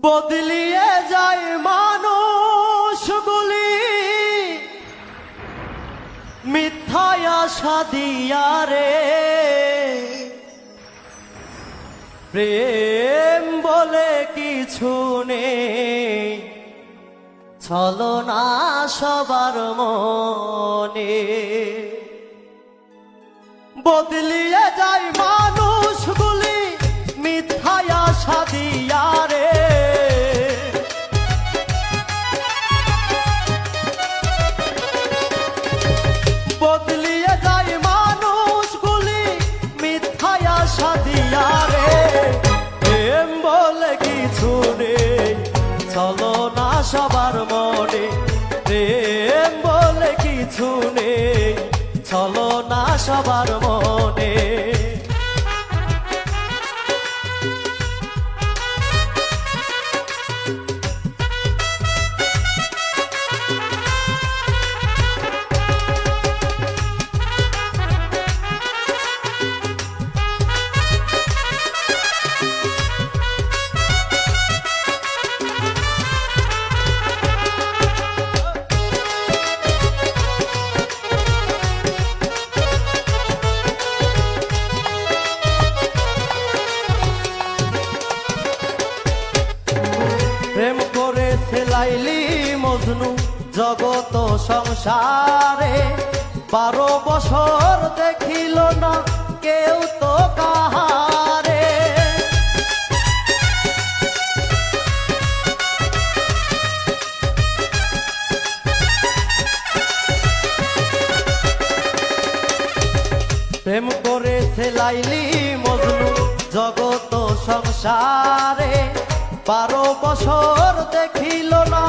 বদলিয়ে যায় মানুষগুলি মিথ্যায় আশা দিয়া রে, প্রেম বলে কিছু নেই, ছলনা সবার মনে। বদলিয়ে যায় মানুষগুলি মিথ্যায় আশা দিয়া রে, বদলিয়ে যায় মানুষগুলি মিথ্যায় আশা দিয়া রে, প্রেম বলে কিছু নেই, ছলনা সবার মনে। প্রেম বলে কিছু নেই, ছলনা সবার মনে। প্রেম করেছে লাইলি মজনু জগত সংসারে, 12 বছর দেখিল না কেউ তো কাহারে। প্রেম করেছে লাইলি মজনু জগত সংসারে, 12 বছর দেখিল না